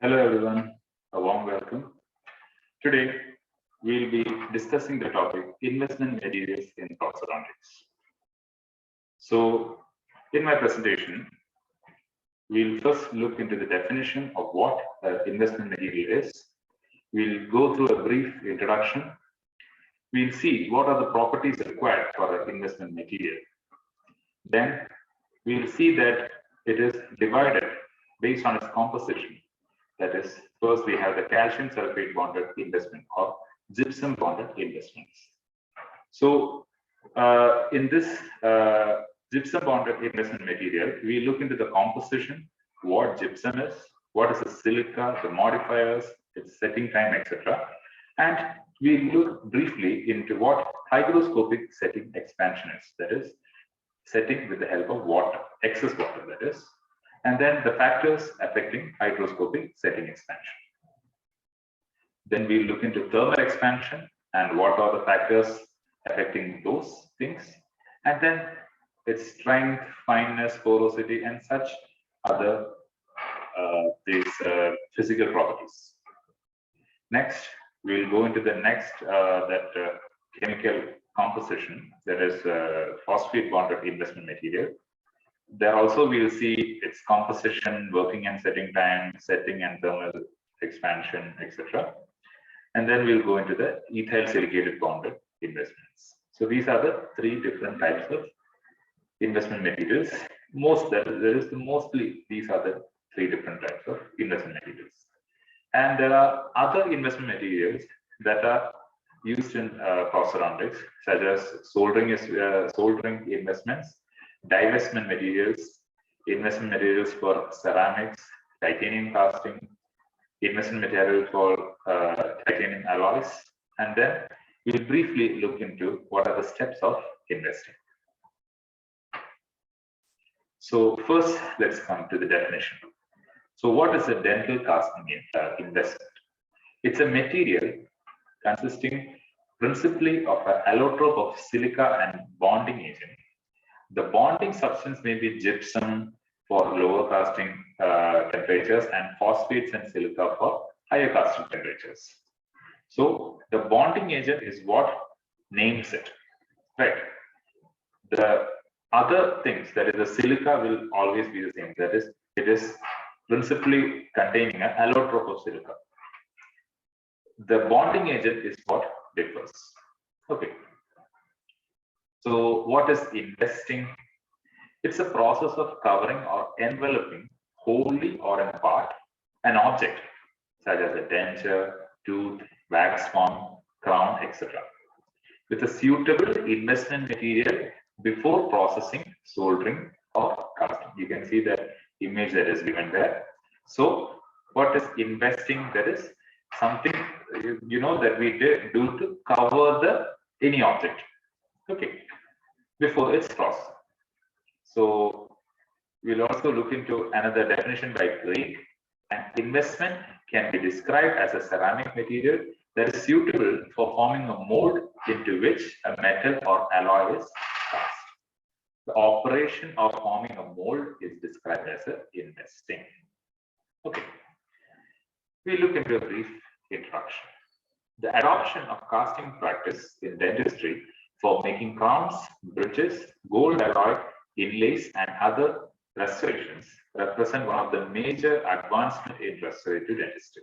Hello everyone, a warm welcome. Today we'll be discussing the topic investment materials in prosthodontics. So in my presentation, we'll first look into the definition of what investment material is. We'll go through a brief introduction. We'll see what are the properties required for an investment material. Then we'll see that it is divided based on its composition. That is, first we have the calcium sulfate bonded investment or gypsum bonded investments. So in this gypsum bonded investment material, we look into the composition, what gypsum is, what is the silica, the modifiers, its setting time, etc. And we look briefly into what hygroscopic setting expansion is, that is, setting with the help of water, excess water that is, and then the factors affecting hygroscopic setting expansion. Then we look into thermal expansion and what are the factors affecting those things, and then its strength, fineness, porosity, and such other these physical properties. Next, we'll go into the next chemical composition, that is phosphate bonded investment material. There also we will see its composition, working and setting time, setting and thermal expansion, etc. And then we'll go into the ethyl silicated bonded investments. So these are the three different types of investment materials. Mostly these are the three different types of investment materials. And there are other investment materials that are used in prosthodontics, such as soldering investments, divestment materials, investment materials for ceramics, titanium casting, investment material for titanium alloys, and then we'll briefly look into what are the steps of investing. So first, let's come to the definition. So what is a dental casting investment? It's a material consisting principally of an allotrope of silica and bonding agent. The bonding substance may be gypsum for lower casting temperatures and phosphates and silica for higher casting temperatures. So the bonding agent is what names it, right? The other things, that is the silica, will always be the same. That is, it is principally containing an allotrope of silica. The bonding agent is what differs. Okay. So what is investing? It's a process of covering or enveloping wholly or in part an object, such as a denture, tooth, wax form, crown, etc., with a suitable investment material before processing, soldering, or casting. You can see the image that is given there. So what is investing? That is something that we do to cover any object. Okay, before its process. So we'll also look into another definition by Craig. An investment can be described as a ceramic material that is suitable for forming a mold into which a metal or alloy is cast. The operation of forming a mold is described as investing. Okay, we look into a brief introduction. The adoption of casting practice in dentistry for making crowns, bridges, gold alloy, inlays, and other restorations represent one of the major advancements in restorative dentistry.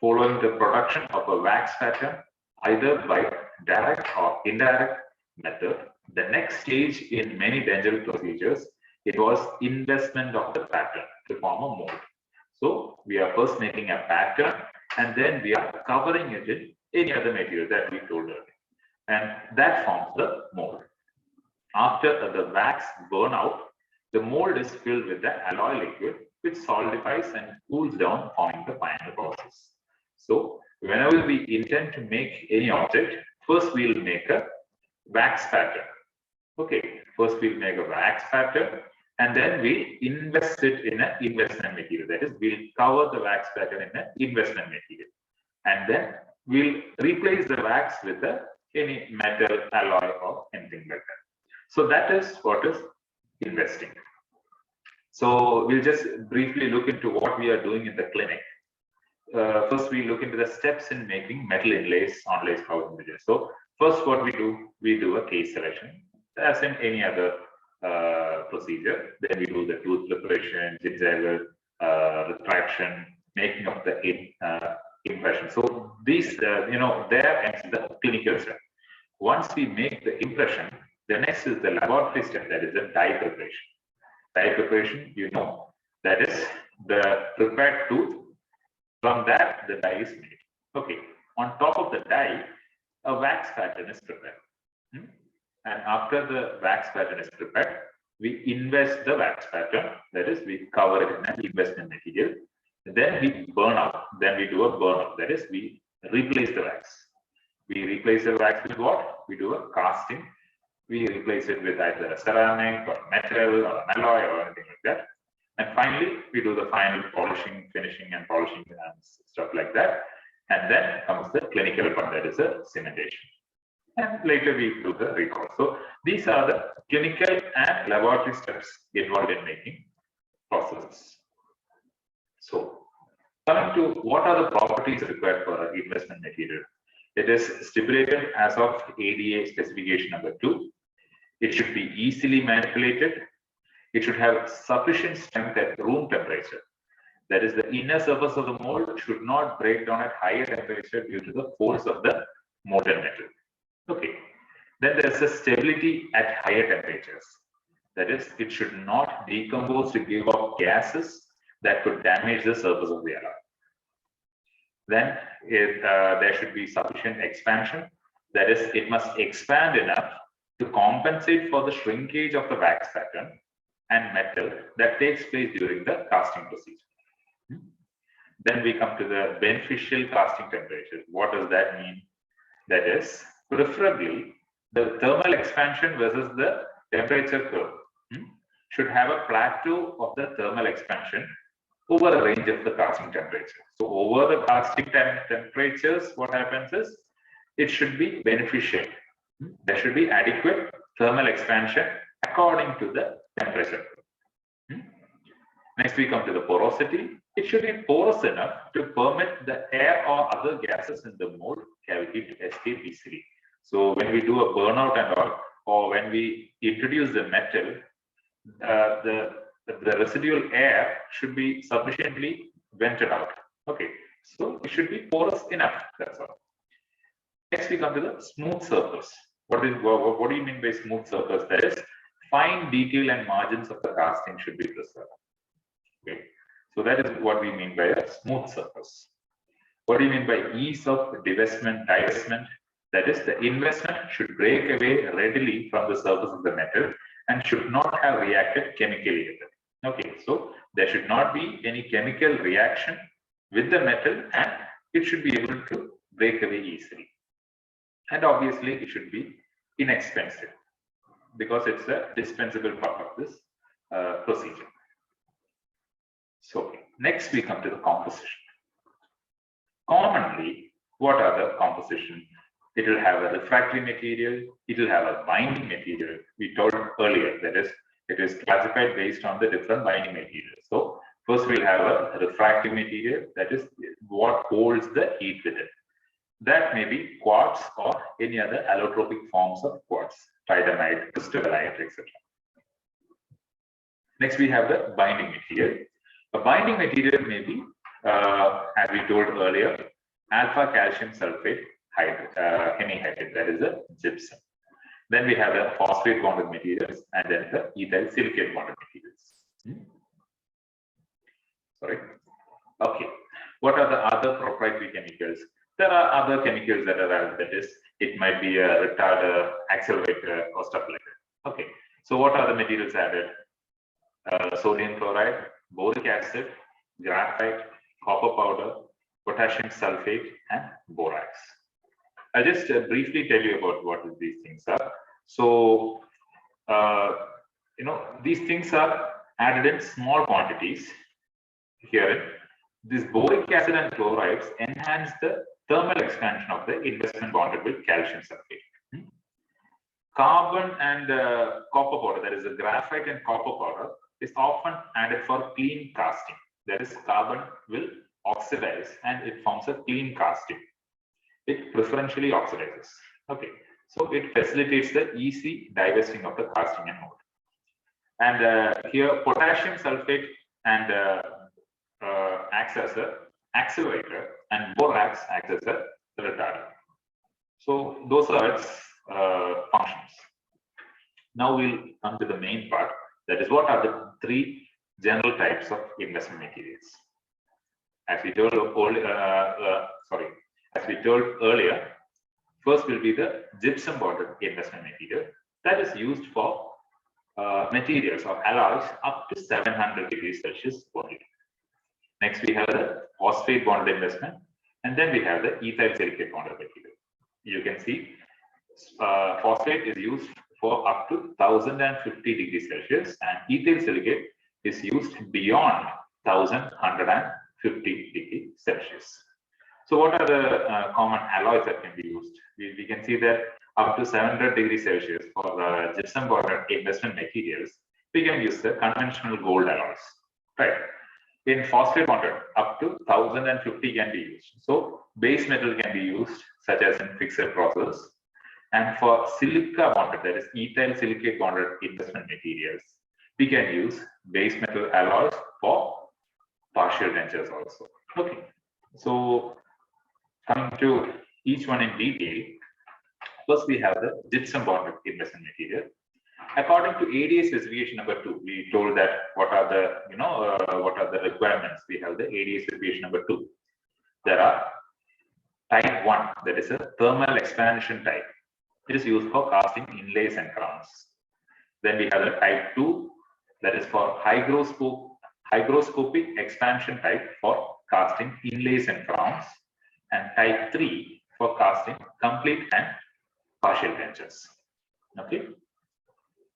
Following the production of a wax pattern, either by direct or indirect method, the next stage in many dental procedures, it was investment of the pattern to form a mold. So we are first making a pattern, and then we are covering it in any other material that we told earlier, and that forms the mold. After the wax burn out, the mold is filled with the alloy liquid, which solidifies and cools down, forming the final process. So whenever we intend to make any object, first we will make a wax pattern. Okay, first we'll make a wax pattern, and then we invest it in an investment material. That is, we'll cover the wax pattern in an investment material, and then we'll replace the wax with any metal, alloy, or anything like that. So that is what is investing. So we'll just briefly look into what we are doing in the clinic. First, we look into the steps in making metal inlays, onlays, house images. So first, what we do a case selection, as in any other procedure. Then we do the tooth preparation, gingival retraction, making of the impression. So these, there ends the clinical step. Once we make the impression, the next is the laboratory step, that is the dye preparation. Dye preparation, that is the prepared tooth. From that, the dye is made. Okay. On top of the dye, a wax pattern is prepared. And after the wax pattern is prepared, we invest the wax pattern. That is, we cover it in an investment material. Then we burn out. Then we do a burn out. That is, we replace the wax. We replace the wax with what? We do a casting. We replace it with either a ceramic or metal or an alloy or anything like that. And finally, we do the final polishing, finishing and polishing and stuff like that. And then comes the clinical part, that is a cementation. And later we do the recall. So these are the clinical and laboratory steps involved in making processes. So coming to what are the properties required for an investment material? It is stipulated as of ADA specification number 2. It should be easily manipulated. It should have sufficient strength at room temperature. That is, the inner surface of the mold should not break down at higher temperature due to the force of the molten metal. Okay. Then there is a stability at higher temperatures. That is, it should not decompose to give off gases that could damage the surface of the alloy. Then there should be sufficient expansion. That is, it must expand enough to compensate for the shrinkage of the wax pattern and metal that takes place during the casting procedure. Then we come to the beneficial casting temperature. What does that mean? That is, preferably the thermal expansion versus the temperature curve should have a plateau of the thermal expansion over a range of the casting temperature. So over the casting temperatures, what happens is it should be beneficial. There should be adequate thermal expansion according to the temperature. Next, we come to the porosity. It should be porous enough to permit the air or other gases in the mold cavity to escape easily. So when we do a burnout and all, or when we introduce the metal, the residual air should be sufficiently vented out. Okay, so it should be porous enough. That's all. Next, we come to the smooth surface. What do you mean by smooth surface? That is, fine detail and margins of the casting should be preserved. Okay, so that is what we mean by a smooth surface. What do you mean by ease of divestment, divestment? That is, the investment should break away readily from the surface of the metal and should not have reacted chemically with it. Okay, so there should not be any chemical reaction with the metal and it should be able to break away easily. And obviously, it should be inexpensive because it's a dispensable part of this procedure. So next we come to the composition. Commonly, what are the composition? It will have a refractory material, it will have a binding material. We told earlier, that is, it is classified based on the different binding materials. So first we'll have a refractory material, that is what holds the heat with it. That may be quartz or any other allotropic forms of quartz, titanite, crystallite, etc. Next, we have the binding material. A binding material may be, as we told earlier, alpha calcium sulfate hemihydrate, that is a gypsum. Then we have the phosphate bonded materials and then the ethyl silicate bonded materials. Sorry. Okay. What are the other proprietary chemicals? There are other chemicals that are added, that is, it might be a retarder, accelerator, or stuff like that. Okay. So what are the materials added? Sodium chloride, boric acid, graphite, copper powder, potassium sulfate, and borax. I'll just briefly tell you about what these things are. So, these things are added in small quantities. Here, this boric acid and chlorides enhance the thermal expansion of the investment bonded with calcium sulfate. Carbon and copper powder, that is a graphite and copper powder, is often added for clean casting. That is, carbon will oxidize and it forms a clean casting. It preferentially oxidizes. Okay, so it facilitates the easy divesting of the casting and mold. And here potassium sulfate and acts as a accelerator, and borax acts as a retardant. So those are its functions. Now we'll come to the main part. That is, what are the three general types of investment materials? As we told earlier, first will be the gypsum bonded investment material that is used for materials or alloys up to 700 degrees Celsius only. Next, we have the phosphate bonded investment, and then we have the ethyl silicate bonded material. You can see phosphate is used for up to 1050 degrees Celsius, and ethyl silicate is used beyond 1150 degrees Celsius. So what are the common alloys that can be used? We can see that up to 700 degrees Celsius for gypsum bonded investment materials, we can use the conventional gold alloys, right? In phosphate bonded, up to 1050 can be used. So base metal can be used, such as in fixed process. And for silica bonded, that is ethyl silicate bonded investment materials, we can use base metal alloys for partial dentures also. Okay, so coming to each one in detail, first we have the gypsum bonded investment material. According to ADA specification number 2, we told that what are the requirements. We have the ADA specification number 2. There are type 1, that is a thermal expansion type. It is used for casting inlays and crowns. Then we have the type 2, that is for hygroscopic expansion type for casting inlays and crowns, and type 3 for casting complete and partial dentures. Okay,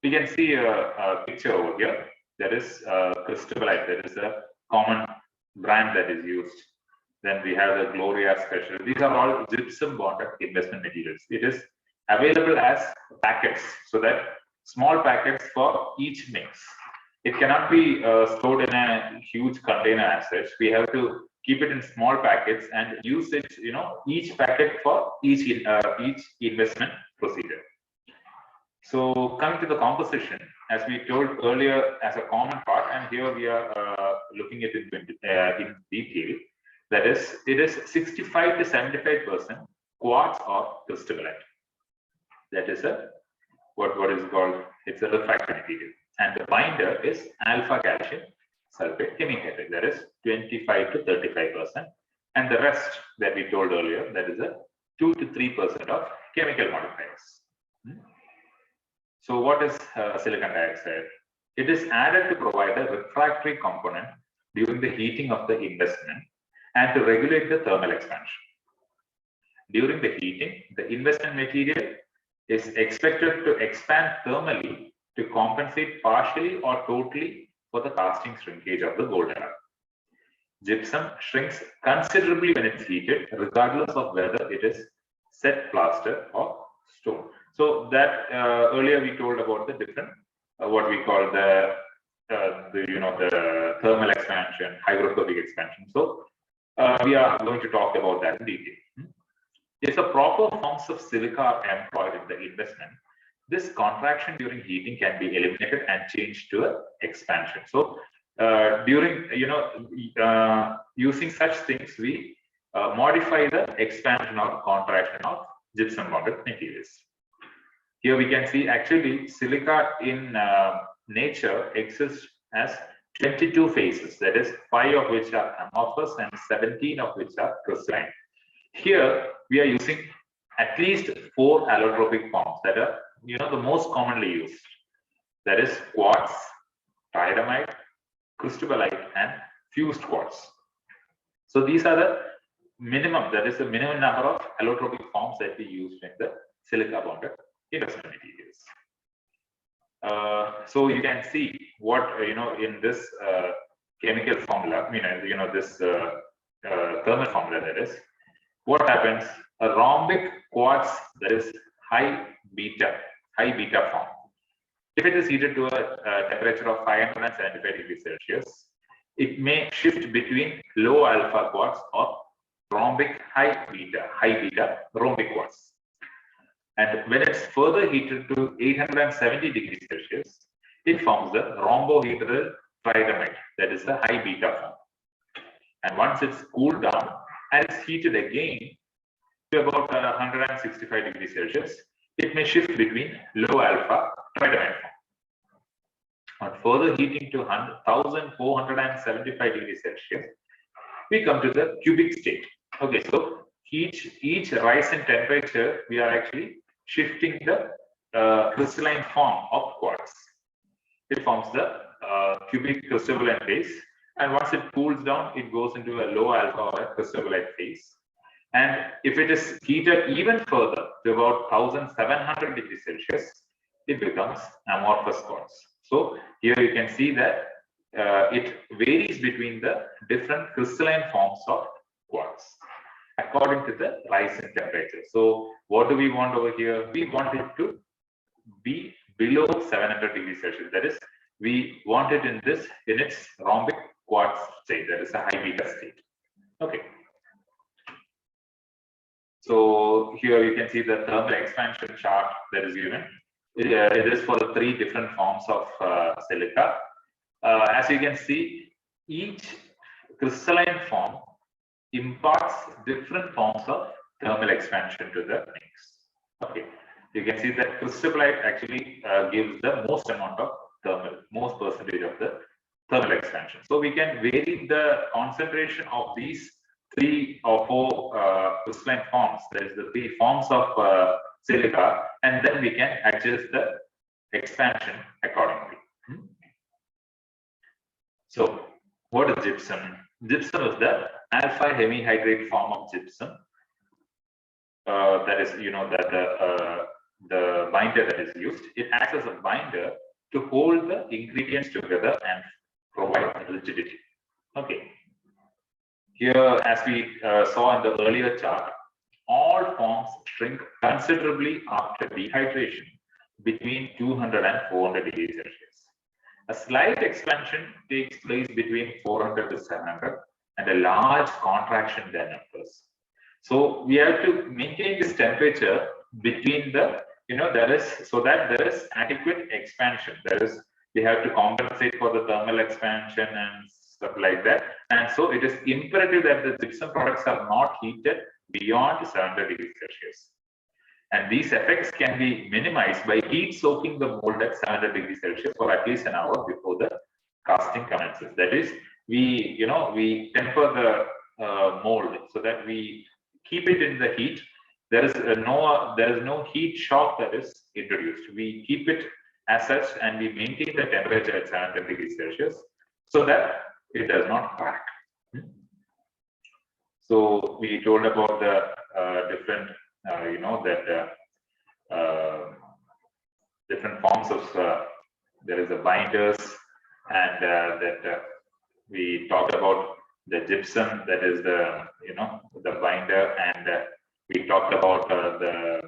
we can see a picture over here. There is Cristobelite, that is a common brand that is used. Then we have the Gloria Special. These are all gypsum bonded investment materials. It is available as packets, so that small packets for each mix. It cannot be stored in a huge container as such. We have to keep it in small packets and use it, each packet for each investment procedure. So coming to the composition, as we told earlier, as a common part, and here we are looking at it in detail. That is, it is 65 to 75% quartz or cristobelite. That is what is called, it's a refractory material, and the binder is alpha calcium sulfate chemical. That is 25 to 35%, and the rest that we told earlier, that is a 2 to 3% of chemical modifiers. So what is silicon dioxide? It is added to provide a refractory component during the heating of the investment and to regulate the thermal expansion. During the heating, the investment material is expected to expand thermally to compensate partially or totally for the casting shrinkage of the gold alloy. Gypsum shrinks considerably when it's heated, regardless of whether it is set plaster or stone. So that earlier we told about the different, what we call the thermal expansion, hygroscopic expansion. So we are going to talk about that in detail. If the proper forms of silica are employed in the investment, this contraction during heating can be eliminated and changed to an expansion. So during using such things, we modify the expansion or contraction of gypsum bonded materials. Here we can see actually silica in nature exists as 22 phases, that is 5 of which are amorphous and 17 of which are crystalline. Here we are using at least 4 allotropic forms that are the most commonly used. That is quartz, tridamite, cristobelite, and fused quartz. So these are the minimum, that is the minimum number of allotropic forms that we use in the silica bonded investment materials. So you can see what in this chemical formula, this thermal formula, that is what happens. A rhombic quartz that is high beta form. If it is heated to a temperature of 575 degrees Celsius, it may shift between low alpha quartz or rhombic high beta rhombic quartz. And when it's further heated to 870 degrees Celsius, it forms the rhombohedral tridymite, that is the high beta form. And once it's cooled down and it's heated again to about 165 degrees Celsius, it may shift between low alpha tridymite form. On further heating to 1475 degrees Celsius, we come to the cubic state. Okay, so each rise in temperature, we are actually shifting the crystalline form of quartz. It forms the cubic crystalline phase, and once it cools down, it goes into a low alpha or a crystallite phase. And if it is heated even further to about 1700 degrees Celsius, it becomes amorphous quartz. So here you can see that it varies between the different crystalline forms of quartz according to the rise in temperature. So what do we want over here? We want it to be below 700 degrees Celsius. That is, we want it in its rhombic quartz state, that is a high beta state. Okay. So here you can see the thermal expansion chart that is given. It is for the three different forms of silica. As you can see, each crystalline form imparts different forms of thermal expansion to the mix. Okay, you can see that crystallite actually gives the most amount of most percentage of the thermal expansion. So we can vary the concentration of these 3 or 4 crystalline forms. That is the 3 forms of silica, and then we can adjust the expansion accordingly. So what is gypsum? Gypsum is the alpha hemihydrate form of gypsum. That is, that the binder that is used. It acts as a binder to hold the ingredients together and provide rigidity. Okay. Here, as we saw in the earlier chart, all forms shrink considerably after dehydration between 200 and 400 degrees Celsius. A slight expansion takes place between 400 to 700, and a large contraction then occurs. So we have to maintain this temperature between the, so that there is adequate expansion. We have to compensate for the thermal expansion and stuff like that. And so it is imperative that the gypsum products are not heated beyond 700 degrees Celsius. And these effects can be minimized by heat soaking the mold at 700 degrees Celsius for at least an hour before the casting commences. That is, we temper the mold so that we keep it in the heat. There is no heat shock that is introduced. We keep it as such, and we maintain the temperature at 700 degrees Celsius so that it does not crack. So we told about the different, different forms of, there is a binders, and that we talked about the gypsum, that is the, the binder, and we talked about the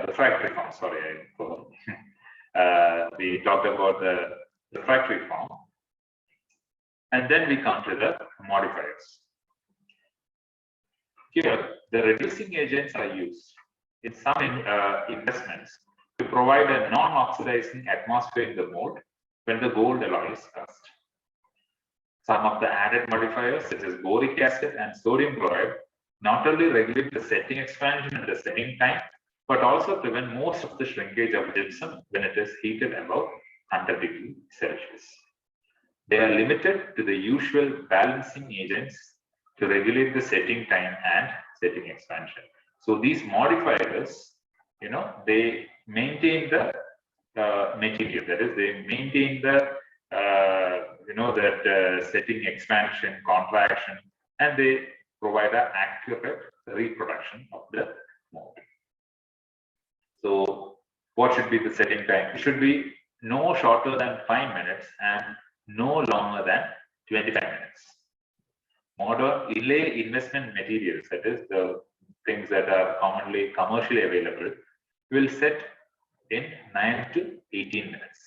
refractory form. Sorry, I forgot. We talked about the refractory form, and then we come to the modifiers. Here, the reducing agents are used in some investments to provide a non-oxidizing atmosphere in the mold when the gold alloy is cast. Some of the added modifiers, such as boric acid and sodium chloride, not only regulate the setting expansion and the setting time, but also prevent most of the shrinkage of gypsum when it is heated above 100 degrees Celsius. They are limited to the usual balancing agents to regulate the setting time and setting expansion. So these modifiers, they maintain the material. That is, they maintain the setting expansion, contraction, and they provide an accurate reproduction of the mold. So what should be the setting time? It should be no shorter than 5 minutes and no longer than 25 minutes. Modern inlay investment materials, that is the things that are commonly commercially available, will set in 9 to 18 minutes.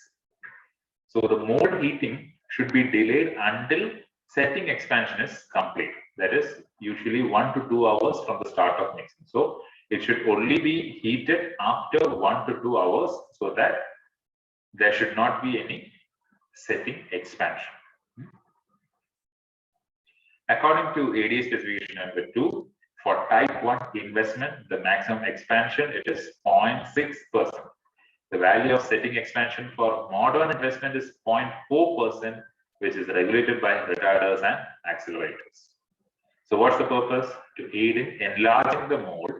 So the mold heating should be delayed until setting expansion is complete. That is usually 1 to 2 hours from the start of mixing. So it should only be heated after 1 to 2 hours so that there should not be any setting expansion. According to ADA specification number 2, for type 1 investment, the maximum expansion it is 0.6%. The value of setting expansion for modern investment is 0.4%, which is regulated by retarders and accelerators. So what's the purpose? To aid in enlarging the mold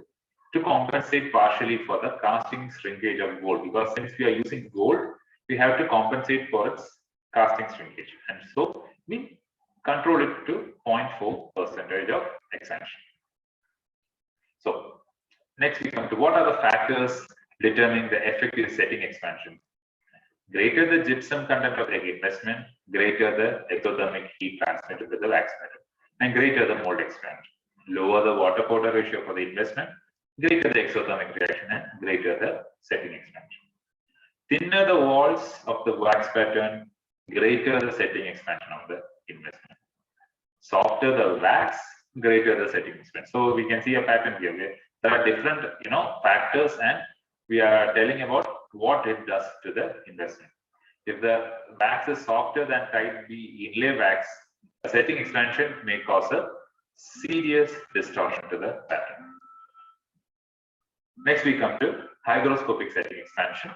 to compensate partially for the casting shrinkage of gold, because since we are using gold, we have to compensate for its casting shrinkage, and so we control it to 0.4% of expansion. So next we come to what are the factors determining the effective setting expansion. Greater the gypsum content of the investment, greater the exothermic heat transmitted to the wax metal, and greater the mold expansion. Lower the water powder ratio for the investment, greater the exothermic reaction, and greater the setting expansion. Thinner the walls of the wax pattern, greater the setting expansion of the investment. Softer the wax, greater the setting expansion. So we can see a pattern here. There are different factors, and we are telling about what it does to the investment. If the wax is softer than type B inlay wax, a setting expansion may cause a serious distortion to the pattern. Next we come to hygroscopic setting expansion.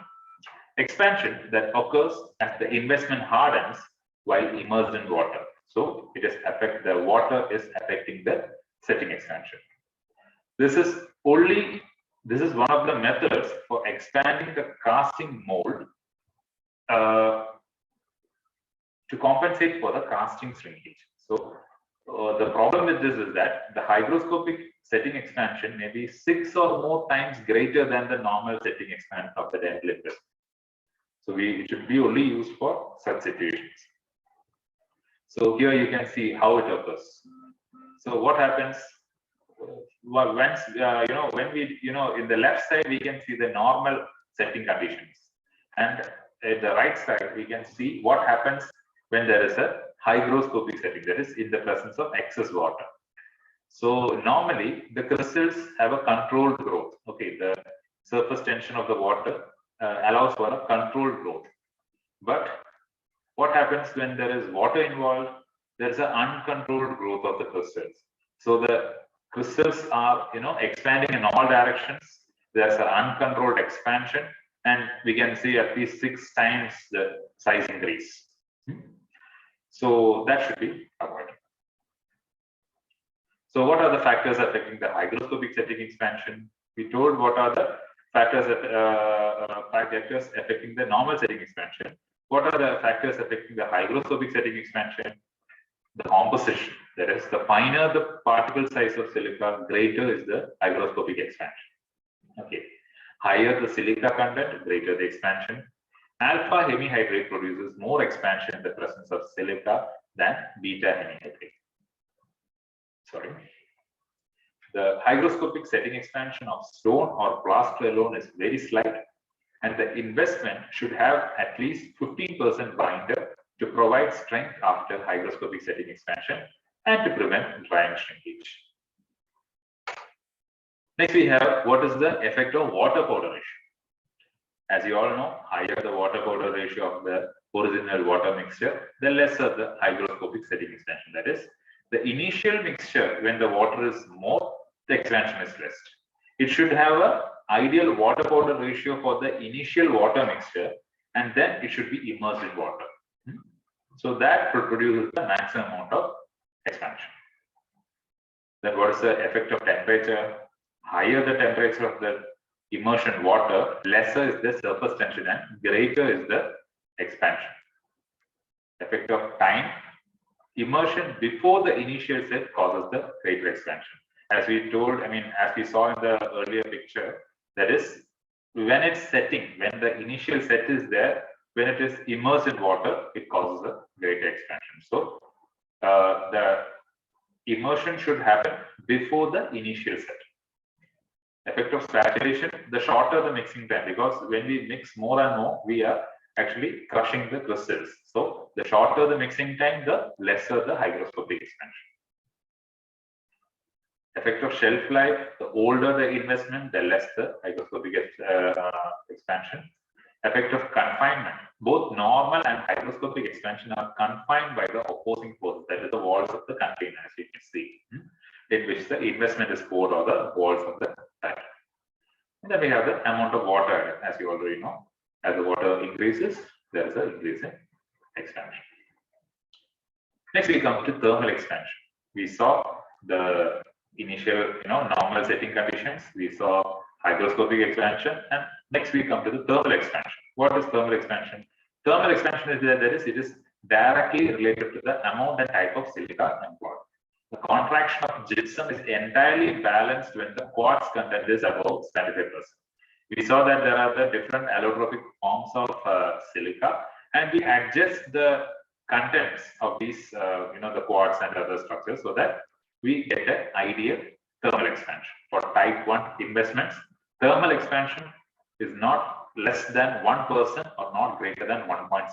Expansion that occurs as the investment hardens while immersed in water. So it is the water is affecting the setting expansion. This is one of the methods for expanding the casting mold to compensate for the casting shrinkage. So the problem with this is that the hygroscopic setting expansion may be 6 or more times greater than the normal setting expansion of the dental investment. So it should be only used for such situations. So here you can see how it occurs. So what happens once when we in the left side we can see the normal setting conditions, and at the right side we can see what happens when there is a hygroscopic setting, that is in the presence of excess water. So normally the crystals have a controlled growth. Okay, the surface tension of the water allows for a controlled growth. But what happens when there is water involved? There is an uncontrolled growth of the crystals. So the crystals are expanding in all directions. There's an uncontrolled expansion, and we can see at least 6 times the size increase. So that should be avoided. So what are the factors affecting the hygroscopic setting expansion? We told what are the factors affecting the normal setting expansion. What are the factors affecting the hygroscopic setting expansion? The composition. That is, the finer the particle size of silica, greater is the hygroscopic expansion. Okay. Higher the silica content, greater the expansion. Alpha hemihydrate produces more expansion in the presence of silica than beta hemihydrate. Sorry. The hygroscopic setting expansion of stone or plaster alone is very slight, and the investment should have at least 15% binder to provide strength after hygroscopic setting expansion and to prevent drying shrinkage. Next we have what is the effect of water powder ratio. As you all know, higher the water powder ratio of the original water mixture, the lesser the hygroscopic setting expansion. That is, the initial mixture, when the water is more, the expansion is less. It should have an ideal water powder ratio for the initial water mixture, and then it should be immersed in water. So that produces the maximum amount of expansion. Then what is the effect of temperature? Higher the temperature of the immersion water, lesser is the surface tension and greater is the expansion. Effect of time. Immersion before the initial set causes the greater expansion. As we told, as we saw in the earlier picture, that is, when it's setting, when the initial set is there, when it is immersed in water, it causes a greater expansion. So the immersion should happen before the initial set. Effect of saturation, the shorter the mixing time, because when we mix more and more, we are actually crushing the crystals. So the shorter the mixing time, the lesser the hygroscopic expansion. Effect of shelf life, the older the investment, the less the hygroscopic expansion. Effect of confinement, both normal and hygroscopic expansion are confined by the opposing force, that is the walls of the container, as you can see, in which the investment is poured or the walls of the tank. And then we have the amount of water added, as you already know. As the water increases, there is an increase in expansion. Next, we come to thermal expansion. We saw the initial, normal setting conditions. We saw hygroscopic expansion, and next we come to the thermal expansion. What is thermal expansion? Thermal expansion is it is directly related to the amount and type of silica employed. The contraction of gypsum is entirely balanced when the quartz content is above 75%. We saw that there are the different allotropic forms of silica, and we adjust the contents of these, the quartz and other structures, so that we get an ideal thermal expansion. For type 1 investments, thermal expansion is not less than 1% or not greater than 1.6%.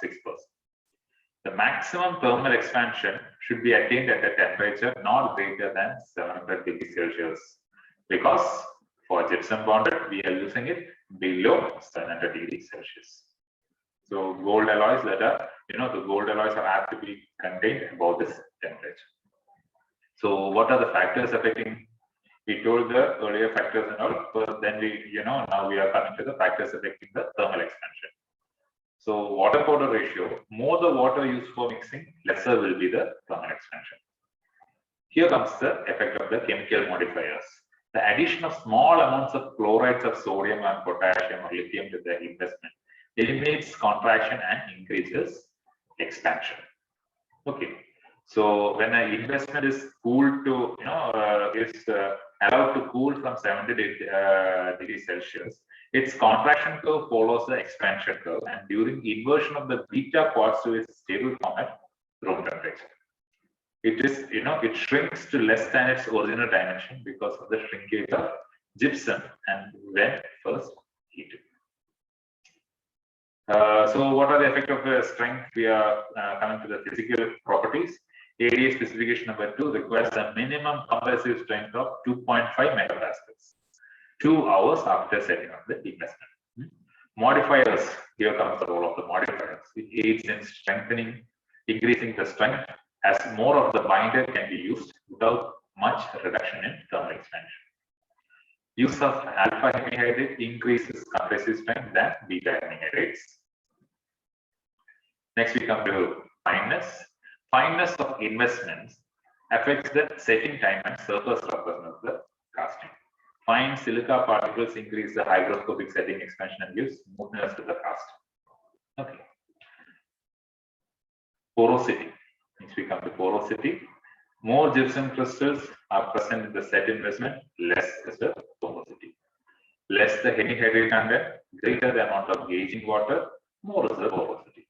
The maximum thermal expansion should be attained at a temperature not greater than 700 degrees Celsius, because for gypsum bonded, we are using it below 700 degrees Celsius. So gold alloys that are, the gold alloys are apt to be contained above this temperature. So what are the factors affecting? We told the earlier factors and all, but then now we are coming to the factors affecting the thermal expansion. So water powder ratio, more the water used for mixing, lesser will be the thermal expansion. Here comes the effect of the chemical modifiers. The addition of small amounts of chlorides of sodium and potassium or lithium to the investment eliminates contraction and increases expansion. Okay. So when an investment is cooled to, allowed to cool from 70 degrees Celsius, its contraction curve follows the expansion curve, and during inversion of the beta quartz to its stable form at room temperature, it shrinks to less than its original dimension because of the shrinkage of gypsum and when first heated. So what are the effects of the strength? We are coming to the physical properties. ADA specification number 2 requires a minimum compressive strength of 2.5 megapascals 2 hours after setting up the investment. Modifiers, here comes the role of the modifiers. It aids in strengthening, increasing the strength, as more of the binder can be used without much reduction in thermal expansion. Use of alpha hemihydrate increases compressive strength than beta hemihydrates. Next, we come to fineness. Fineness of investments affects the setting time and surface roughness of the casting. Fine silica particles increase the hygroscopic setting expansion and gives smoothness to the cast. Okay. Porosity. Next, we come to porosity. More gypsum crystals are present in the set investment, less is the porosity. Less the hemihydrate content, greater the amount of gauging water, more is the porosity.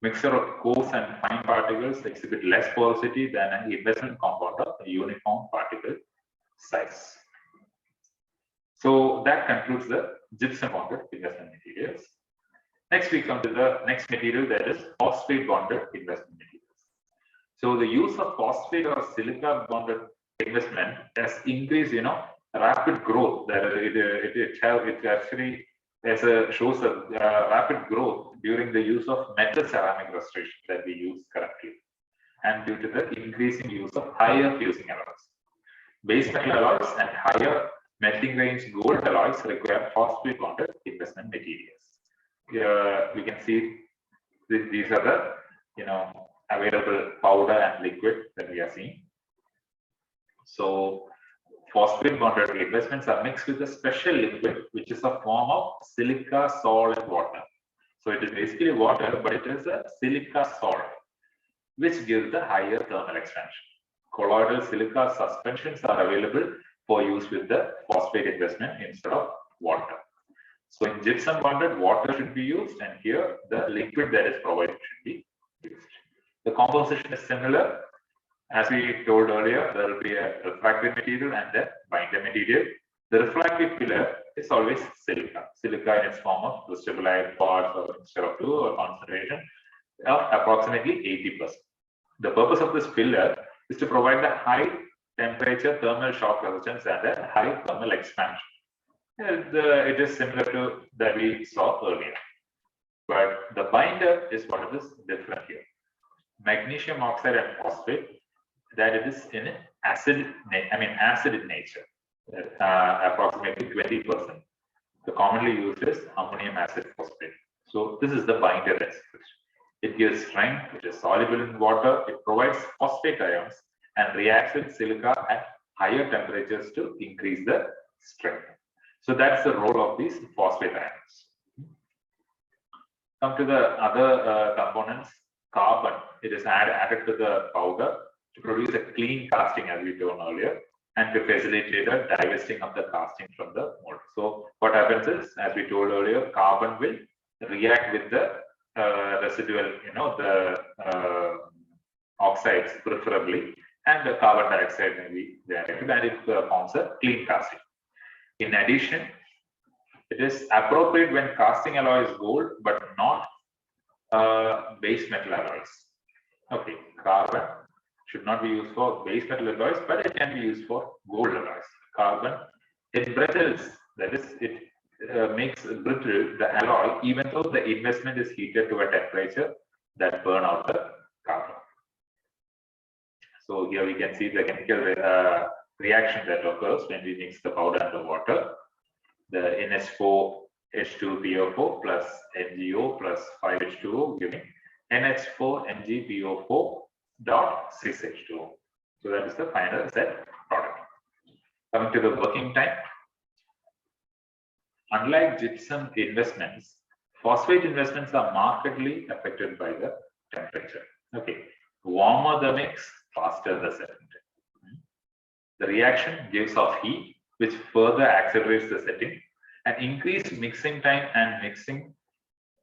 Mixture of coarse and fine particles exhibit less porosity than an investment compound of a uniform particle size. So that concludes the gypsum bonded investment materials. Next, we come to the next material, that is phosphate bonded investment materials. So the use of phosphate or silica bonded investment has increased, rapid growth. That it actually shows a rapid growth during the use of metal ceramic restoration that we use currently, and due to the increasing use of higher fusing alloys. Base metal alloys and higher melting range gold alloys require phosphate bonded investment materials. We can see these are the available powder and liquid that we are seeing. So phosphate bonded investments are mixed with a special liquid which is a form of silica solid water. So it is basically water, but it is a silica salt which gives the higher thermal expansion. Colloidal silica suspensions are available for use with the phosphate investment instead of water. So in gypsum bonded, water should be used, and here the liquid that is provided should be used. The composition is similar. As we told earlier, there will be a refractory material and a binder material. The refractive pillar is always silica. Silica in its form of crystallized parts or mixture of two or concentration of approximately 80%. The purpose of this pillar is to provide the high temperature thermal shock resistance and a high thermal expansion. It is similar to that we saw earlier, but the binder is what it is different here. Magnesium oxide and phosphate, that it is in acid in nature, approximately 20%. The commonly used is ammonium acid phosphate. So this is the binder as such. It gives strength, it is soluble in water, it provides phosphate ions and reacts with silica at higher temperatures to increase the strength. So that's the role of these phosphate ions. Come to the other components. Carbon, it is added to the powder to produce a clean casting, as we told earlier, and to facilitate the divesting of the casting from the mold. So what happens is, as we told earlier, carbon will react with the residual, the oxides preferably, and the carbon dioxide may be reacted, and it forms a clean casting. In addition, it is appropriate when casting alloy is gold, but not base metal alloys. Okay, carbon should not be used for base metal alloys, but it can be used for gold alloys. Carbon, it brittles, that is, it makes brittle the alloy, even though the investment is heated to a temperature that burn out the carbon. So here we can see the chemical reaction that occurs when we mix the powder and the water. The NH4H2PO4 plus NGO plus 5H2O giving NH4NgPO4 dot 6H2O. So that is the final set product. Coming to the working time. Unlike gypsum investments, phosphate investments are markedly affected by the temperature. Okay, warmer the mix, faster the setting. The reaction gives off heat, which further accelerates the setting, and increased mixing time and mixing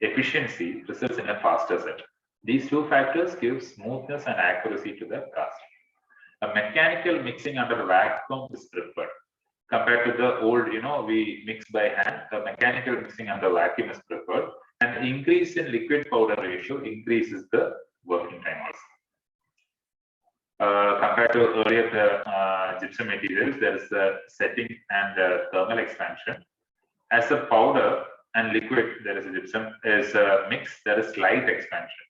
efficiency results in a faster set. These two factors give smoothness and accuracy to the casting. A mechanical mixing under vacuum is preferred. Compared to the old, we mix by hand, the mechanical mixing under vacuum is preferred, and increase in liquid powder ratio increases the working time also. Compared to earlier the gypsum materials, there is a setting and thermal expansion. As a powder and liquid, there is a gypsum, is a mix, there is slight expansion.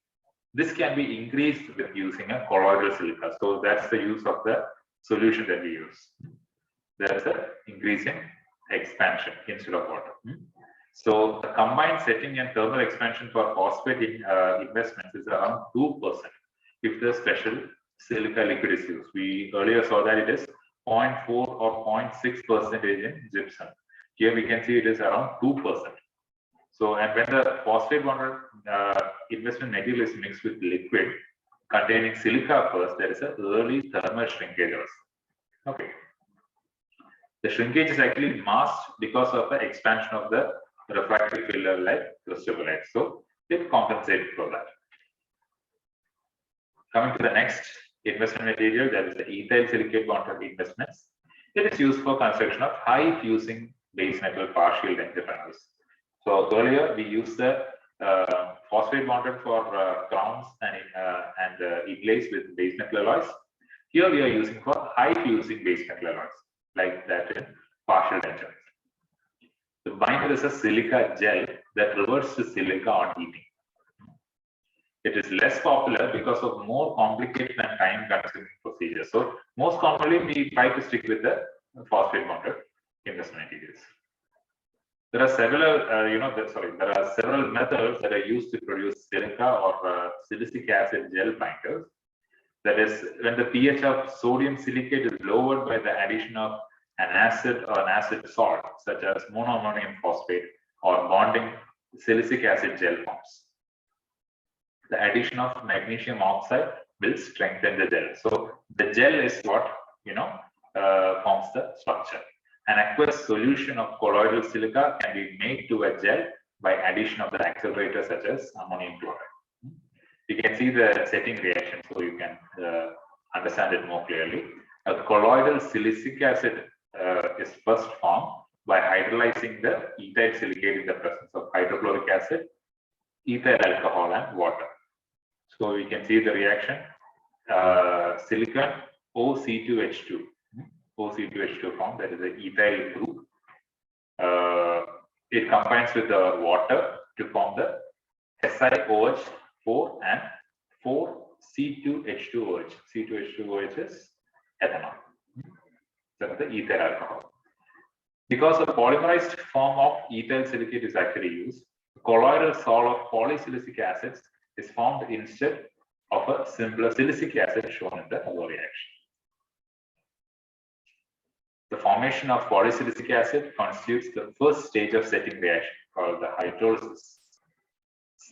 This can be increased with using a colloidal silica. So that's the use of the solution that we use. There is an increase in expansion instead of water. So the combined setting and thermal expansion for phosphate investments is around 2% if the special silica liquid is used. We earlier saw that it is 0.4 or 0.6% in gypsum. Here we can see it is around 2%. So, and when the phosphate bonded investment material is mixed with liquid containing silica first, there is an early thermal shrinkage also. Okay. The shrinkage is actually masked because of the expansion of the refractory filler like crystallite. So it compensates for that. Coming to the next investment material, that is the ethyl silicate bonded investments. It is used for construction of high fusing base metal partial denture panels. So earlier we used the phosphate bonded for crowns and inlays with base metal alloys. Here we are using for high fusing base metal alloys, like that in partial denture. The binder is a silica gel that reverts to silica on heating. It is less popular because of more complicated and time-consuming procedures. So most commonly we try to stick with the phosphate bonded investment materials. There are several, there are several methods that are used to produce silica or silicic acid gel binders. That is, when the pH of sodium silicate is lowered by the addition of an acid or an acid salt, such as monoammonium phosphate, or bonding silicic acid gel forms. The addition of magnesium oxide will strengthen the gel. So the gel is what forms the structure. An aqueous solution of colloidal silica can be made to a gel by addition of the accelerator such as ammonium chloride. You can see the setting reaction, so you can understand it more clearly. A colloidal silicic acid is first formed by hydrolyzing the ethyl silicate in the presence of hydrochloric acid, ethyl alcohol, and water. So we can see the reaction, silicon OC2H2, OC2H2 form, that is the ethyl group. It combines with the water to form the SiOH4 and 4C2H2OH. C2H2OH is ethanol. That's the ethyl alcohol. Because a polymerized form of ethyl silicate is actually used, colloidal salt of polysilicic acids is formed instead of a simpler silicic acid shown in the other reaction. The formation of polysilicic acid constitutes the first stage of setting reaction called the hydrolysis.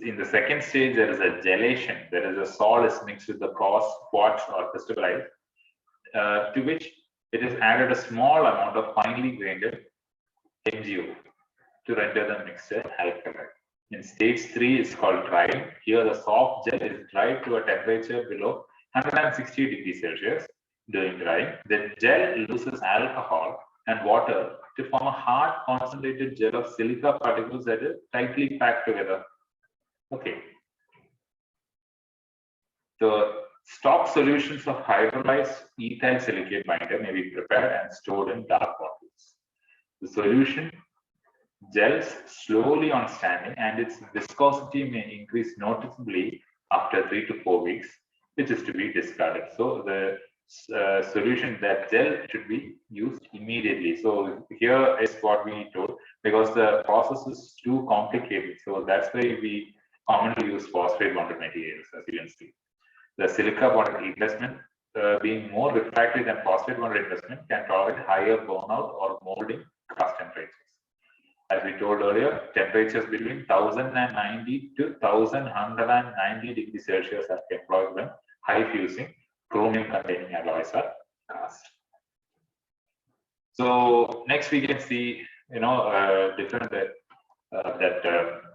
In the second stage, there is a gelation. There is a salt is mixed with the quartz or crystallized, to which it is added a small amount of finely grained MgO to render the mixture alkaline. In stage 3 is called drying. Here the soft gel is dried to a temperature below 160 degrees Celsius. During drying, the gel loses alcohol and water to form a hard concentrated gel of silica particles that is tightly packed together. Okay. The stock solutions of hydrolyzed ethyl silicate binder may be prepared and stored in dark bottles. The solution gels slowly on standing, and its viscosity may increase noticeably after 3 to 4 weeks, which is to be discarded. So the solution, that gel should be used immediately. So here is what we told, because the process is too complicated. So that's why we commonly use phosphate bonded materials, as you can see. The silica bonded investment, being more refractory than phosphate bonded investment, can tolerate higher burnout or molding cast temperatures. As we told earlier, temperatures between 1090 to 1190 degrees Celsius are employed when high fusing chromium containing alloys are cast. So next we can see, different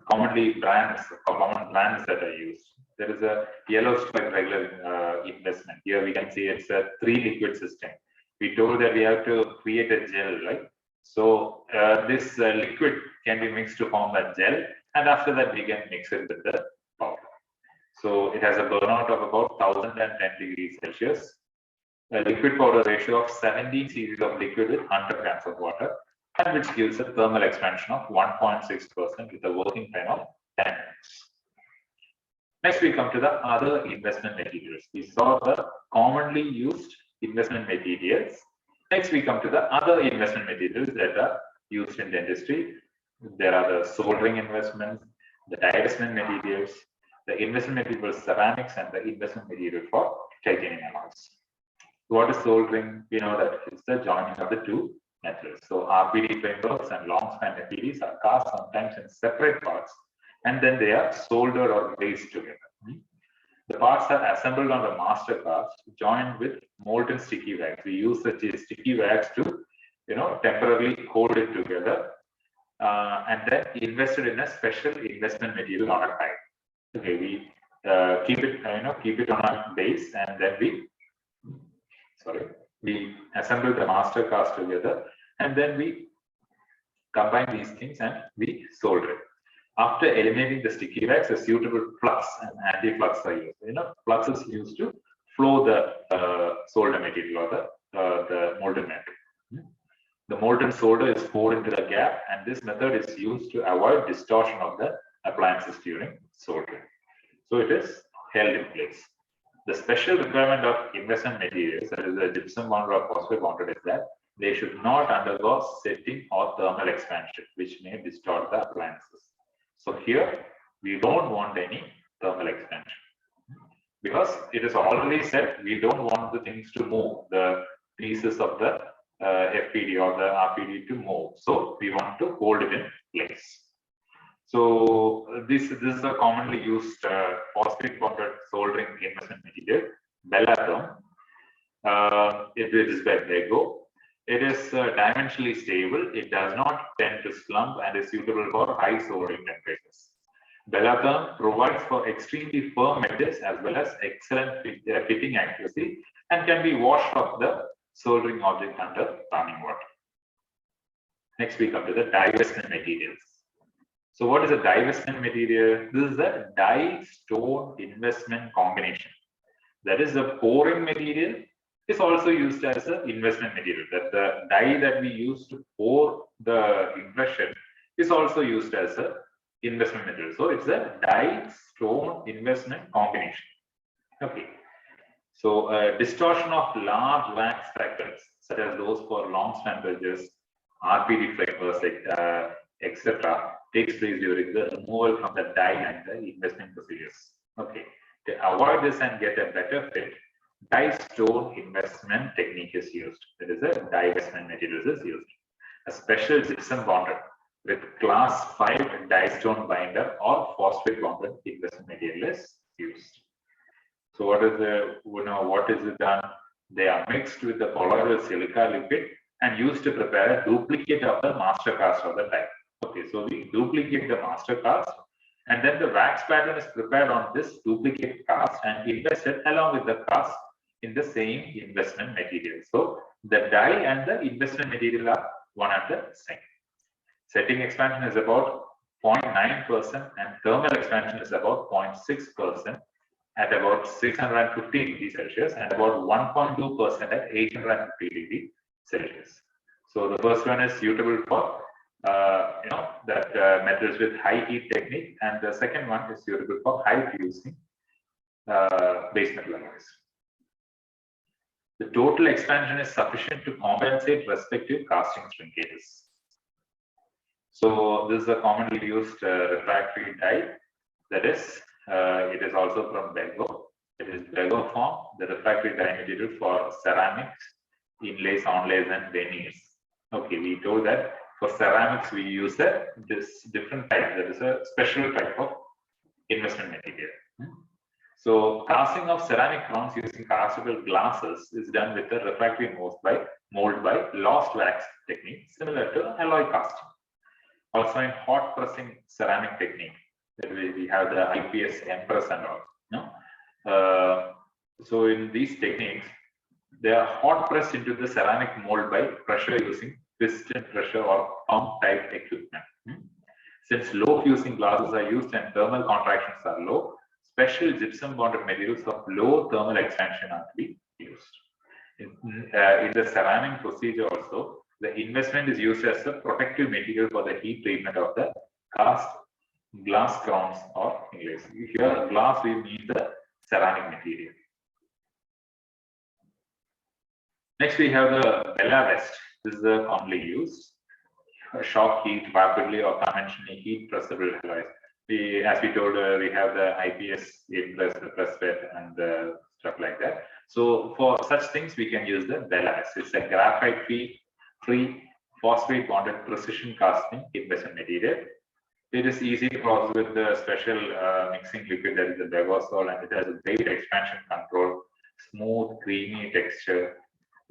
common brands that are used. There is a yellow stripe regular investment. Here we can see it's a 3 liquid system. We told that we have to create a gel, right? So this liquid can be mixed to form a gel, and after that we can mix it with the powder. So it has a burnout of about 1010 degrees Celsius, a liquid powder ratio of 17 series of liquid with 100 grams of water, and which gives a thermal expansion of 1.6% with a working time of 10 minutes. Next, we come to the other investment materials. We saw the commonly used investment materials. Next, we come to the other investment materials that are used in dentistry. There are the soldering investments, the divestment materials, the investment material for ceramics, and the investment material for titanium alloys. What is soldering? We know that it's the joining of the two metals. So RPD frameworks and long span FPDs are cast sometimes in separate parts, and then they are soldered or braced together. The parts are assembled on the master cast, joined with molten sticky wax. We use the sticky wax to, temporarily hold it together, and then invested in a special investment material on a die. Okay, we keep it on a base, and then we assemble the master cast together, and then we combine these things and we solder it. After eliminating the sticky wax, a suitable flux and anti-flux are used. Flux is used to flow the solder material or the molten metal. The molten solder is poured into the gap, and this method is used to avoid distortion of the appliances during soldering. So it is held in place. The special requirement of investment materials, that is the gypsum bonded or phosphate bonded, is that they should not undergo setting or thermal expansion, which may distort the appliances. So here we don't want any thermal expansion, because it is already said we don't want the things to move, the pieces of the FPD or the RPD to move. So we want to hold it in place. So this is a commonly used phosphate bonded soldering investment material, Bellatherm. It is by Bego. It is dimensionally stable. It does not tend to slump and is suitable for high soldering temperatures. Bellatherm provides for extremely firm edges as well as excellent fitting accuracy, and can be washed off the soldering object under running water. Next, we come to the divestment materials. So what is a divestment material? This is a die-stone investment combination. That is, the pouring material is also used as an investment material. That the die that we use to pour the impression is also used as an investment material. So it's a die-stone investment combination. Okay. So distortion of large wax fragments, such as those for long span bridges, RPD frameworks, etc., takes place during the removal from the die and the investment procedures. Okay. To avoid this and get a better fit, die-stone investment technique is used. That is, a divestment material is used. A special gypsum bonder with class 5 die-stone binder or phosphate bonded investment material is used. So what is what is it done? They are mixed with the colloidal silica liquid and used to prepare a duplicate of the master cast of the die. Okay, so we duplicate the master cast, and then the wax pattern is prepared on this duplicate cast and invested along with the cast in the same investment material. So the die and the investment material are one and the same. Setting expansion is about 0.9% and thermal expansion is about 0.6% at about 650 degrees Celsius and about 1.2% at 850 degrees Celsius. So the first one is suitable for metals with high heat technique, and the second one is suitable for high fusing base metal alloys. The total expansion is sufficient to compensate respective casting shrinkages. So this is a commonly used refractory die. That is, it is also from Bego. It is Bego form, the refractory die material for ceramics, inlays, onlays, and veneers. Okay, we told that for ceramics we use this different type. That is a special type of investment material. So casting of ceramic crowns using castable glasses is done with a refractory mold by lost wax technique, similar to alloy casting. Also in hot pressing ceramic technique, that we have the IPS Empress and all. So in these techniques, they are hot pressed into the ceramic mold by pressure using piston pressure or pump type equipment. Since low fusing glasses are used and thermal contractions are low, special gypsum bonded materials of low thermal expansion are to be used. In the ceramic procedure also, the investment is used as a protective material for the heat treatment of the cast glass crowns or inlays. Here, glass we mean the ceramic material. Next, we have the Bella vest. This is commonly used. Shock heat rapidly or conventionally heat pressable alloys. As we told, we have the IPS, Impress, the press bed, and stuff like that. So for such things, we can use the Bella vest. It's a graphite-free phosphate bonded precision casting investment material. It is easy to process with the special mixing liquid, that is the Begosol, and it has a great expansion control, smooth, creamy texture,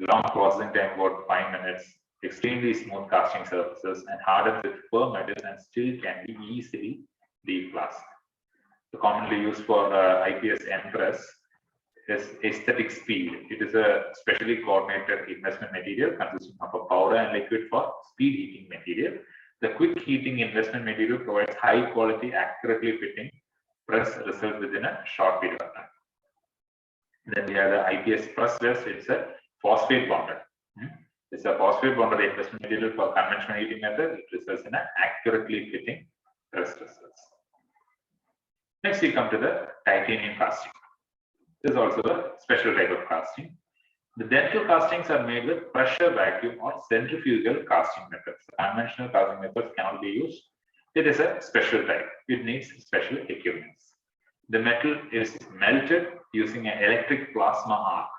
long processing time about 5 minutes, extremely smooth casting surfaces, and hardens with firm metals and still can be easily declassed. So commonly used for IPS Empress is aesthetic speed. It is a specially coordinated investment material consisting of a powder and liquid for speed heating material. The quick heating investment material provides high quality, accurately fitting press result within a short period of time. Then we have the IPS press vest. It's a phosphate bonded. It's a phosphate bonded investment material for conventional heating method. It results in an accurately fitting press results. Next, we come to the titanium casting. This is also a special type of casting. The dental castings are made with pressure vacuum or centrifugal casting methods. Conventional casting methods cannot be used. It is a special type. It needs special equipment. The metal is melted using an electric plasma arc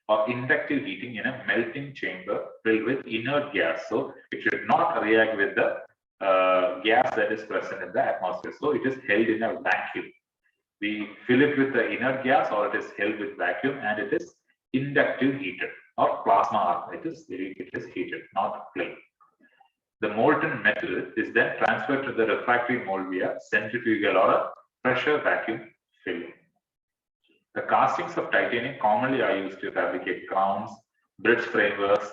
or inductive heating in a melting chamber filled with inert gas. So it should not react with the gas that is present in the atmosphere. So it is held in a vacuum. We fill it with the inert gas, or it is held with vacuum, and it is inductive heated or plasma arc. It is heated, not plain. The molten metal is then transferred to the refractory mold via centrifugal or a pressure vacuum filling. The castings of titanium commonly are used to fabricate crowns, bridge frameworks,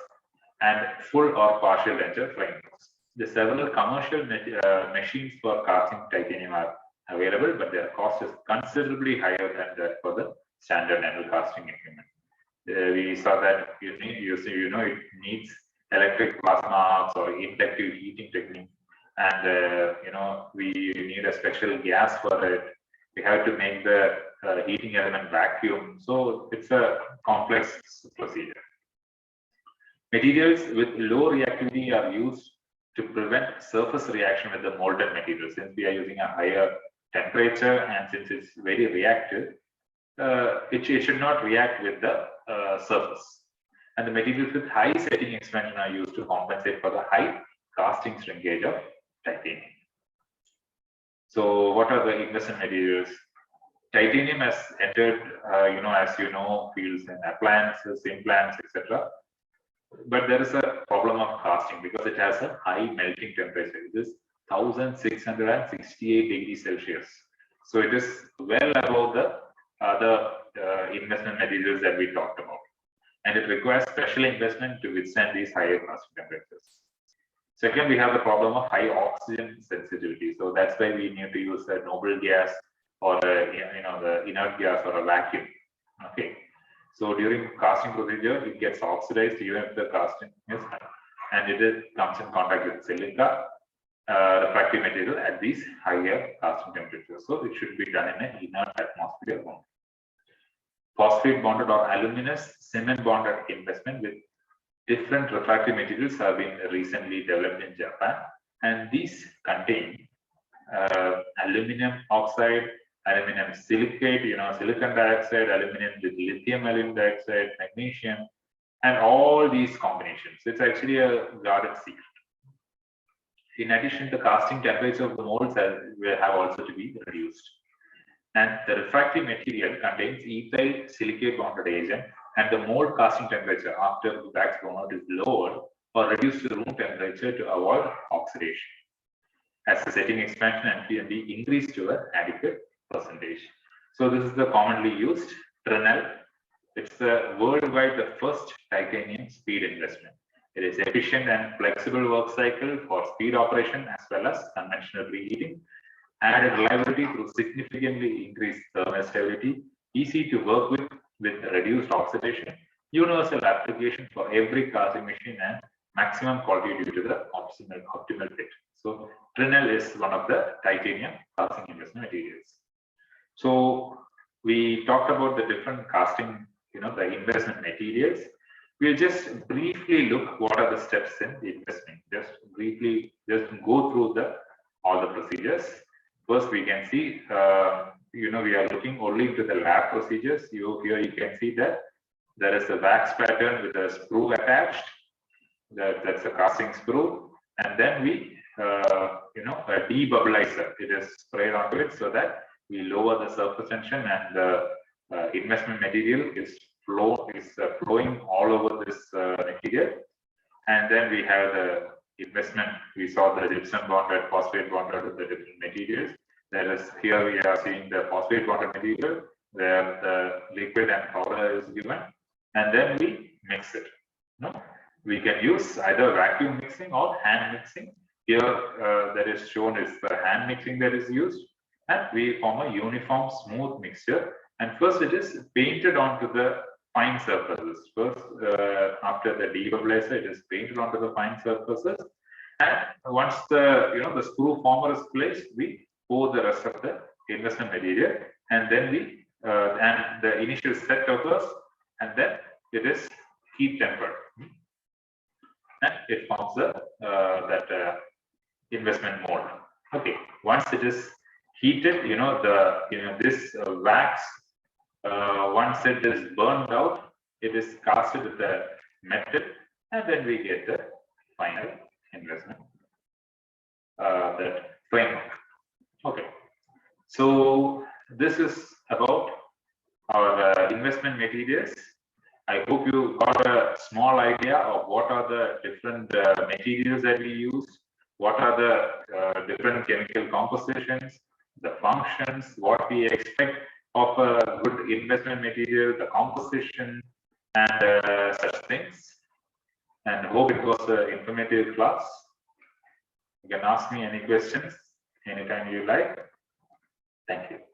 and full or partial denture frameworks. The several commercial machines for casting titanium are available, but their cost is considerably higher than that for the standard anvil casting equipment. We saw that it needs electric plasma arcs or inductive heating technique, and we need a special gas for it. We have to make the heating element vacuum, so it's a complex procedure. Materials with low reactivity are used to prevent surface reaction with the molten material. Since we are using a higher temperature and since it's very reactive, it should not react with the surface. And the materials with high setting expansion are used to compensate for the high casting shrinkage of titanium. So what are the investment materials? Titanium has entered, as you know, fields in appliances, implants, etc. But there is a problem of casting because it has a high melting temperature. It is 1668 degrees Celsius. So it is well above the other investment materials that we talked about. And it requires special investment to withstand these higher casting temperatures. Second, we have the problem of high oxygen sensitivity. So that's why we need to use a noble gas or the inert gas or a vacuum. Okay. So during casting procedure, it gets oxidized even if the casting is high, and it comes in contact with silica, refractory material at these higher casting temperatures. So it should be done in an inert atmosphere. Phosphate bonded or aluminous cement bonded investment with different refractory materials have been recently developed in Japan, and these contain aluminum oxide, aluminum silicate, silicon dioxide, aluminum with lithium aluminum dioxide, magnesium, and all these combinations. It's actually a guarded secret. In addition, the casting temperature of the molds will have also to be reduced. And the refractory material contains ethyl silicate bonded agent, and the mold casting temperature after the wax blown out is lowered or reduced to room temperature to avoid oxidation. As the setting expansion and be increased to an adequate percentage. So this is the commonly used Fresnel. It's the worldwide the first titanium speed investment. It is efficient and flexible work cycle for speed operation as well as conventional preheating. Added reliability through significantly increased thermal stability, easy to work with reduced oxidation, universal application for every casting machine, and maximum quality due to the optimal fit. So Fresnel is one of the titanium casting investment materials. So we talked about the different casting, the investment materials. We'll just briefly look what are the steps in the investment. Just briefly, just go through all the procedures. First, we can see, we are looking only into the lab procedures. Here you can see that there is a wax pattern with a screw attached. That's a casting screw, and then we, a debubblizer. It is sprayed onto it so that we lower the surface tension, and the investment material is flowing all over this material. And then we have the investment. We saw the gypsum bonded, phosphate bonded with the different materials. There is here we are seeing the phosphate bonded material where the liquid and powder is given, and then we mix it. We can use either vacuum mixing or hand mixing. Here that is shown is the hand mixing that is used, and we form a uniform smooth mixture. And first it is painted onto the fine surfaces. First, after the debubblizer, it is painted onto the fine surfaces. And once the screw former is placed, we pour the rest of the investment material, and then we and the initial set occurs, and then it is heat tempered, and it forms that investment mold. Okay, once it is heated, this wax, once it is burned out, it is casted with the metal, and then we get the final investment, that framework. Okay, so this is about our investment materials. I hope you got a small idea of what are the different materials that we use, what are the different chemical compositions, the functions, what we expect of a good investment material, the composition, and such things. and hope it was an informative class. You can ask me any questions anytime you like. Thank you.